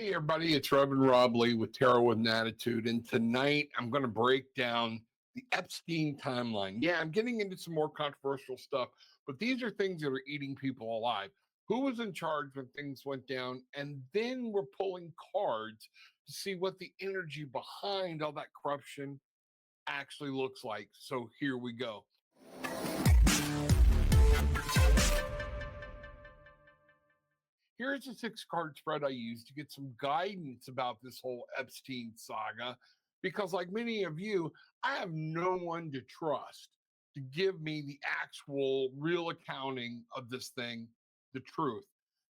Hey everybody, it's Reverend Rob Lee with Tarot with an Attitude, and tonight I'm going to break down the Epstein timeline. Yeah, I'm getting into some more controversial stuff, but these are things that are eating people alive. Who was in charge when things went down? And then we're pulling cards to see what the energy behind all that corruption actually looks like. So here we go. Here's a 6 card spread I used to get some guidance about this whole Epstein saga. Because, like many of you, I have no one to trust to give me the actual real accounting of this thing, the truth.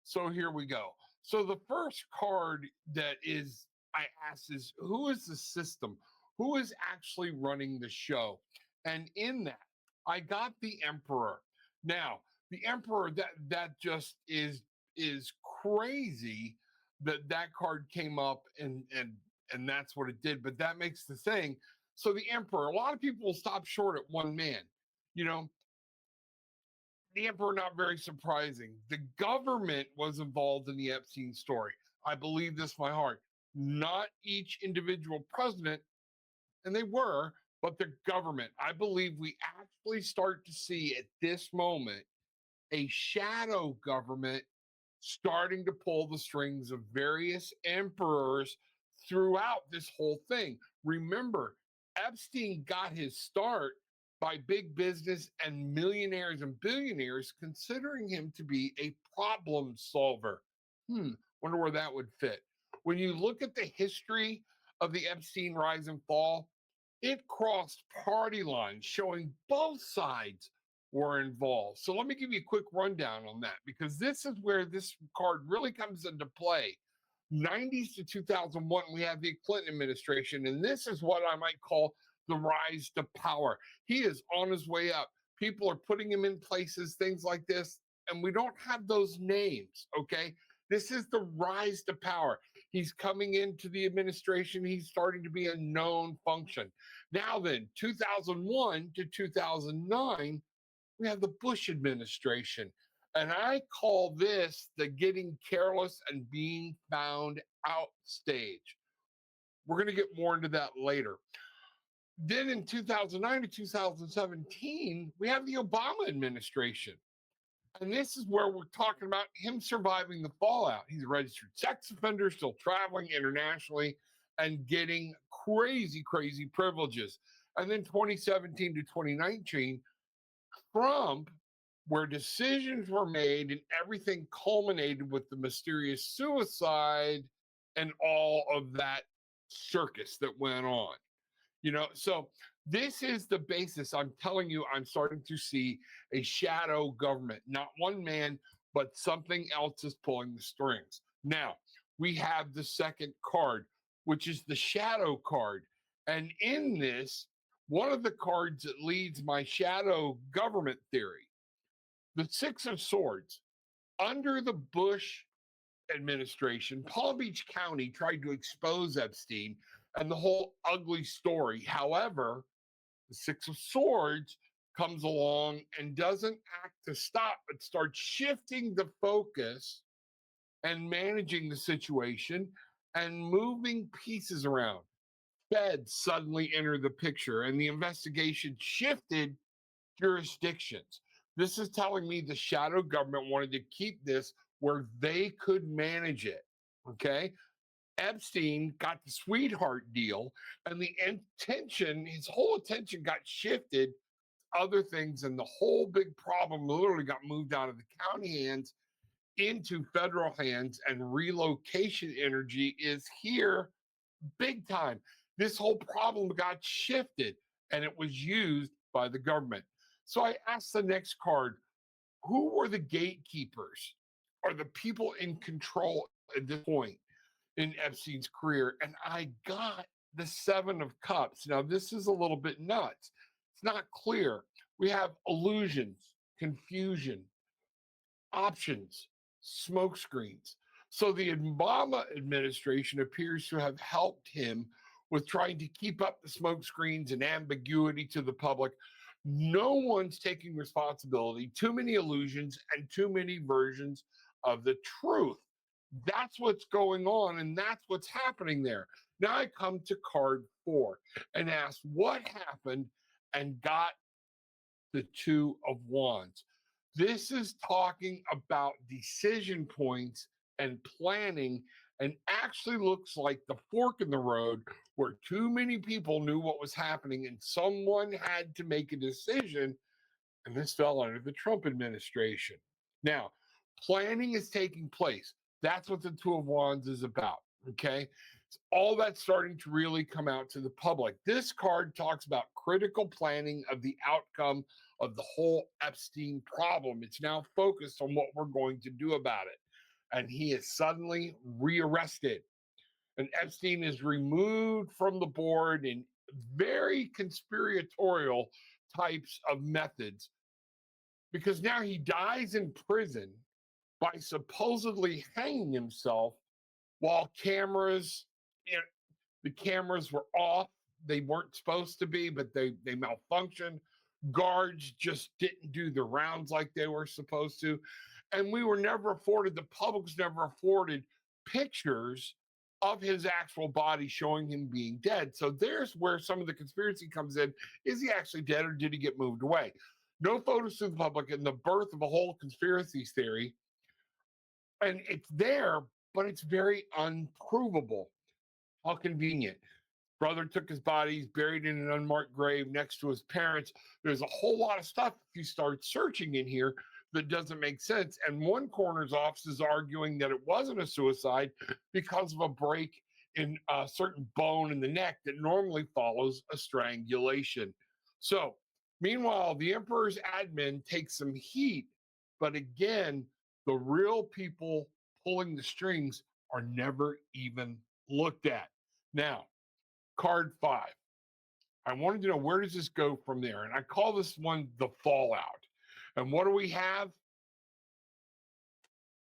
So, here we go. So, the first card that is I asked is, who is the system? Who is actually running the show? And in that, I got the Emperor. Now, the Emperor, that just is crazy that that card came up and that's what it did, but that makes the thing. So the Emperor, a lot of people will stop short at one man. You know, the Emperor, not very surprising. The government was involved in the Epstein story. I believe this my heart. Not each individual president, and they were, but the government. I believe we actually start to see at this moment a shadow government starting to pull the strings of various emperors throughout this whole thing. Remember, Epstein got his start by big business and millionaires and billionaires considering him to be a problem solver. Wonder where that would fit. When you look at the history of the Epstein rise and fall, it crossed party lines, showing both sides were involved. So let me give you a quick rundown on that because this is where this card really comes into play. 90s to 2001, we have the Clinton administration, and this is what I might call the rise to power. He is on his way up. People are putting him in places, things like this, and we don't have those names, okay? This is the rise to power. He's coming into the administration. He's starting to be a known function. Now then, 2001 to 2009, we have the Bush administration. And I call this the getting careless and being found out stage. We're going to get more into that later. Then in 2009 to 2017, we have the Obama administration. And this is where we're talking about him surviving the fallout. He's a registered sex offender, still traveling internationally and getting crazy, crazy privileges. And then 2017 to 2019, Trump, where decisions were made and everything culminated with the mysterious suicide and all of that circus that went on. So this is the basis. I'm telling you, I'm starting to see a shadow government, not one man, but something else is pulling the strings. Now, we have the second card, which is the shadow card. And in this, one of the cards that leads my shadow government theory, the Six of Swords, under the Bush administration, Palm Beach County tried to expose Epstein and the whole ugly story. However, the Six of Swords comes along and doesn't act to stop, but starts shifting the focus and managing the situation and moving pieces around. Feds suddenly enter the picture, and the investigation shifted jurisdictions. This is telling me the shadow government wanted to keep this where they could manage it. Okay. Epstein got the sweetheart deal, and the intention, his whole attention got shifted to other things, and the whole big problem literally got moved out of the county hands into federal hands, and relocation energy is here big time. This whole problem got shifted and it was used by the government. So I asked the next card, who were the gatekeepers or the people in control at this point in Epstein's career? And I got the Seven of Cups. Now, this is a little bit nuts. It's not clear. We have illusions, confusion, options, smoke screens. So the Obama administration appears to have helped him with trying to keep up the smoke screens and ambiguity to the public. No one's taking responsibility, too many illusions and too many versions of the truth. That's what's going on, and that's what's happening there. Now I come to card 4 and ask what happened and got the Two of Wands. This is talking about decision points and planning, and actually looks like the fork in the road where too many people knew what was happening and someone had to make a decision, and this fell under the Trump administration. Now, planning is taking place. That's what the Two of Wands is about. Okay. All that's starting to really come out to the public. This card talks about critical planning of the outcome of the whole Epstein problem. It's now focused on what we're going to do about it. And he is suddenly rearrested. And Epstein is removed from the board in very conspiratorial types of methods because now he dies in prison by supposedly hanging himself while you know, the cameras were off. They weren't supposed to be, but they malfunctioned. Guards just didn't do the rounds like they were supposed to. And we were never afforded, the public's never afforded pictures of his actual body showing him being dead. So there's where some of the conspiracy comes in. Is he actually dead or did he get moved away? No photos to the public and the birth of a whole conspiracy theory. And it's there, but it's very unprovable. How convenient. Brother took his body, he's buried in an unmarked grave next to his parents. There's a whole lot of stuff if you start searching in here that doesn't make sense. And one coroner's office is arguing that it wasn't a suicide because of a break in a certain bone in the neck that normally follows a strangulation. So, meanwhile, the emperor's admin takes some heat, but again, the real people pulling the strings are never even looked at. Now, card 5. I wanted to know, where does this go from there? And I call this one the fallout. And what do we have?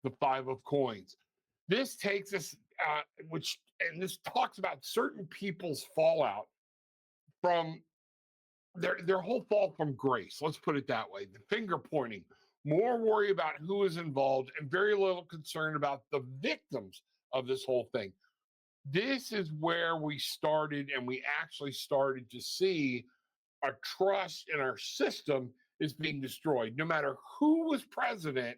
The 5 of coins. This takes us, and this talks about certain people's fallout from their whole fall from grace. Let's put it that way. The finger pointing, more worry about who is involved, and very little concern about the victims of this whole thing. This is where we started, and we actually started to see our trust in our system is being destroyed. No matter who was president,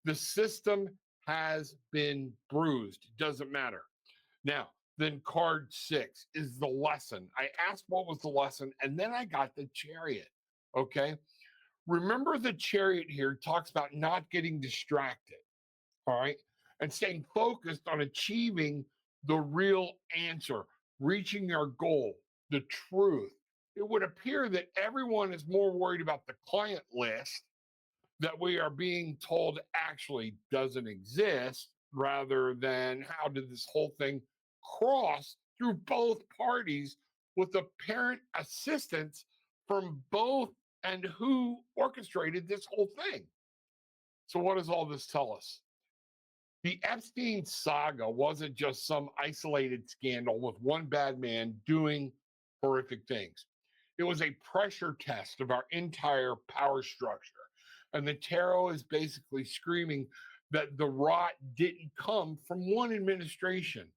the system has been bruised. It doesn't matter. Now, then card 6 is the lesson. I asked what was the lesson, and then I got the chariot. Okay. Remember, the chariot here talks about not getting distracted. All right. And staying focused on achieving the real answer, reaching our goal, the truth. It would appear that everyone is more worried about the client list that we are being told actually doesn't exist rather than how did this whole thing cross through both parties with apparent assistance from both and who orchestrated this whole thing. So, what does all this tell us? The Epstein saga wasn't just some isolated scandal with one bad man doing horrific things. It was a pressure test of our entire power structure. And the tarot is basically screaming that the rot didn't come from one administration,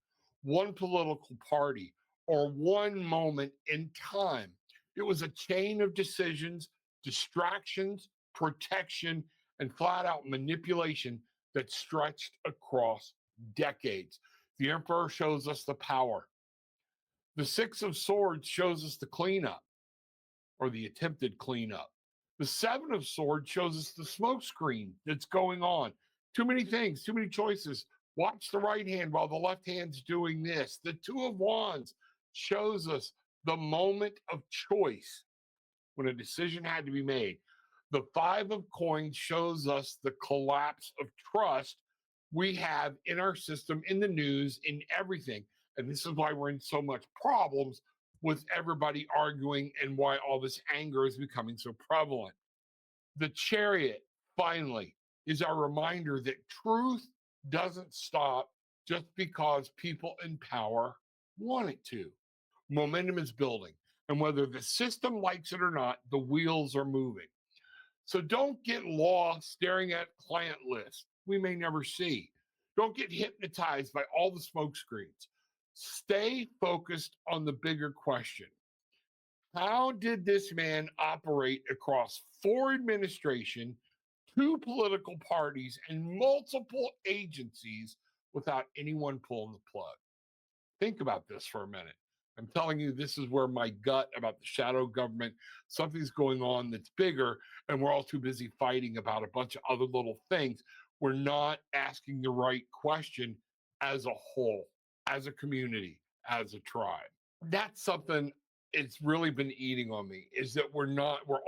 one political party, or one moment in time. It was a chain of decisions, distractions, protection, and flat out manipulation that stretched across decades. The Emperor shows us the power. The Six of Swords shows us the cleanup or the attempted cleanup. The Seven of Swords shows us the smoke screen that's going on. Too many things, too many choices. Watch the right hand while the left hand's doing this. The Two of Wands shows us the moment of choice when a decision had to be made. The Five of Coins shows us the collapse of trust we have in our system, in the news, in everything. And this is why we're in so much problems with everybody arguing and why all this anger is becoming so prevalent. The Chariot, finally, is our reminder that truth doesn't stop just because people in power want it to. Momentum is building. And whether the system likes it or not, the wheels are moving. So don't get lost staring at client lists we may never see. Don't get hypnotized by all the smoke screens. Stay focused on the bigger question. How did this man operate across 4 administrations, 2 political parties, and multiple agencies without anyone pulling the plug? Think about this for a minute. I'm telling you, this is where my gut about the shadow government, something's going on that's bigger, and we're all too busy fighting about a bunch of other little things. We're not asking the right question as a whole, as a community, as a tribe. That's something it's really been eating on me, is that we're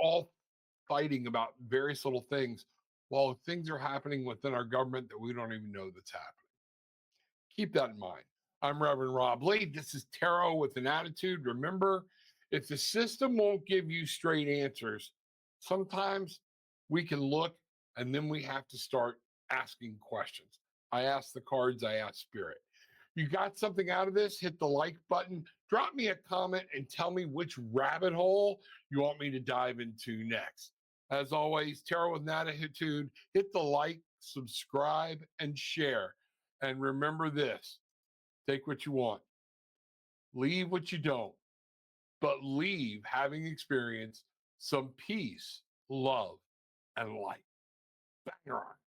all fighting about various little things while things are happening within our government that we don't even know that's happening. Keep that in mind. I'm Reverend Rob Lee. This is Tarot with an Attitude. Remember, if the system won't give you straight answers, sometimes we can look and then we have to start asking questions. I ask the cards, I ask spirit. You got something out of this? Hit the like button. Drop me a comment and tell me which rabbit hole you want me to dive into next. As always, Tarot with an Attitude. Hit the like, subscribe, and share. And remember this, take what you want, leave what you don't, but leave having experienced some peace, love, and light. Banger on.